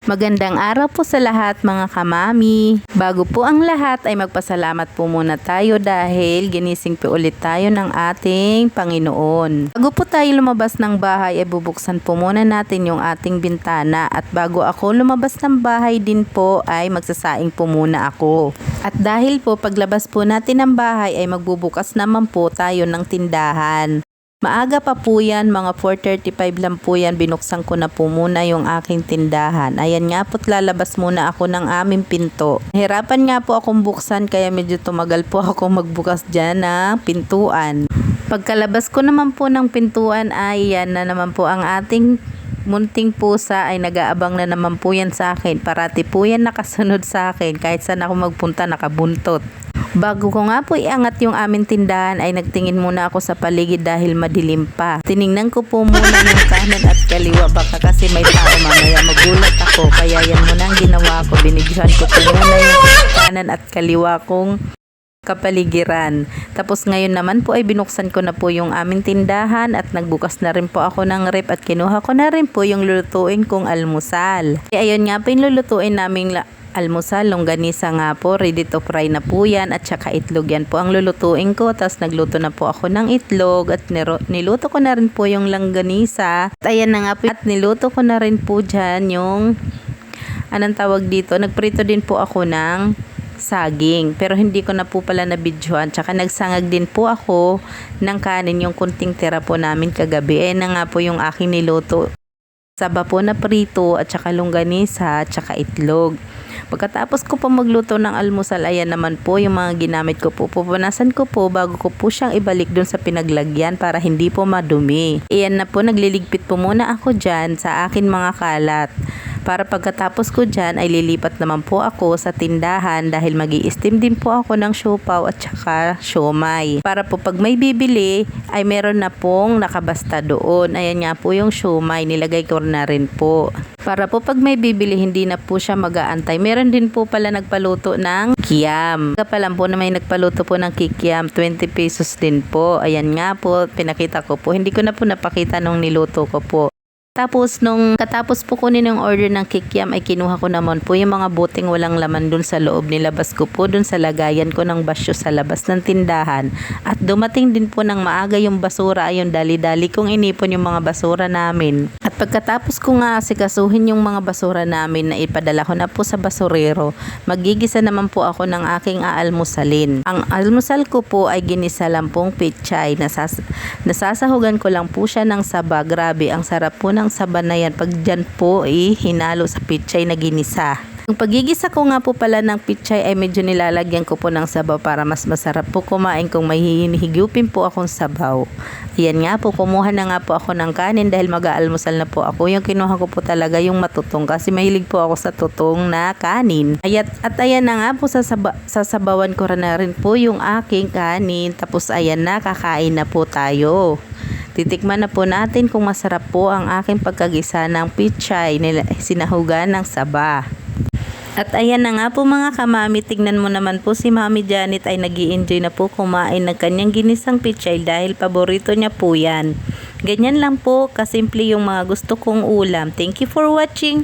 Magandang araw po sa lahat mga kamami. Bago po ang lahat ay magpasalamat po muna tayo dahil ginising po ulit tayo ng ating Panginoon. Bago po tayo lumabas ng bahay ay bubuksan po muna natin yung ating bintana at bago ako lumabas ng bahay din po ay magsasaing po muna ako. At dahil po paglabas po natin ng bahay ay magbubukas naman po tayo ng tindahan. Maaga pa po yan, mga 4:35 lang po yan, binuksan ko na po muna yung aking tindahan. Ayan nga po't lalabas muna ako ng aming pinto. Hirapan nga po akong buksan kaya medyo tumagal po ako magbukas dyan na pintuan. Pagkalabas ko naman po ng pintuan ay yan na naman po ang ating munting pusa ay nag-aabang na naman po yan sa akin. Parati po yan nakasunod sa akin kahit saan ako magpunta nakabuntot. Bago ko nga po iangat yung aming tindahan ay nagtingin muna ako sa paligid dahil madilim pa. Tiningnan ko po muna yung kanan at kaliwa baka kasi may tao mamaya magulat ako. Kaya yan muna ang ginawa ko. Binidyohan ko po muna yung kanan at kaliwa kong kapaligiran. Tapos ngayon naman po ay binuksan ko na po yung aming tindahan at nagbukas na rin po ako ng rep at kinuha ko na rin po yung lulutuin kong almusal. Kaya ayun nga po yung lulutuin naming almusal, longganisa nga po, ready to fry na po yan at saka itlog yan po ang lulutuin ko. Tapos nagluto na po ako ng itlog at niluto ko na rin po yung longganisa at ayan na nga po at niluto ko na rin po dyan yung anong tawag dito, nagprito din po ako ng saging pero hindi ko na po pala nabidyohan tsaka nagsangag din po ako ng kanin yung kunting tira po namin kagabi. Ayan na nga po yung aking niluto, saba po na prito at saka longganisa at saka itlog. Pagkatapos ko po magluto ng almusal, ayan naman po yung mga ginamit ko po. Pupunasan ko po bago ko po siyang ibalik dun sa pinaglagyan para hindi po madumi. Ayan na po, nagliligpit po muna ako dyan sa akin mga kalat. Para pagkatapos ko dyan ay lilipat naman po ako sa tindahan dahil magi-steam din po ako ng siopaw at saka siomay. Para po pag may bibili ay meron na pong nakabasta doon. Ayan nga po yung siomay, nilagay ko na rin po. Para po pag may bibili hindi na po siya mag-aantay. Meron din po pala nagpaluto ng kikiam. Kapalan po na may nagpaluto po ng kikiam, 20 pesos din po. Ayan nga po, pinakita ko po. Hindi ko na po napakita nung niluto ko po. Tapos nung katapos po kunin yung order ng kikiam ay kinuha ko naman po yung mga buting walang laman dun sa loob. Nilabas ko po dun sa lagayan ko ng basyo sa labas ng tindahan. At dumating din po ng maaga yung basura. Ayun, dali-dali kong inipon yung mga basura namin. At pagkatapos ko nga asikasuhin yung mga basura namin na ipadala ko na po sa basurero, magigisa naman po ako ng aking aalmusalin. Ang almusal ko po ay ginisa lang pong pichay. Nasasahugan ko lang po siya ng saba. Grabe, ang sarap po ng saba na yan pag dyan po hinalo sa pichay na ginisa. Ang pagigisa ko nga po pala ng pichay ay medyo nilalagyan ko po ng sabaw para mas masarap po kumain kung may hinihigupin po akong sabaw. Ayan nga po, kumuha na nga po ako ng kanin dahil mag-aalmusal na po ako. Yung kinuha ko po talaga yung matutong kasi mahilig po ako sa tutong na kanin. At ayan na nga po, sasabawan ko na rin po yung aking kanin. Tapos ayan na, kakain na po tayo. Titikman na po natin kung masarap po ang aking pagkagisa ng pichay sinahugan ng saba. At ayan na nga po mga kamami, tignan mo naman po si Mami Janet ay nag-i-enjoy na po kumain ng kanyang ginisang pichay dahil paborito niya po yan. Ganyan lang po kasimple yung mga gusto kong ulam. Thank you for watching.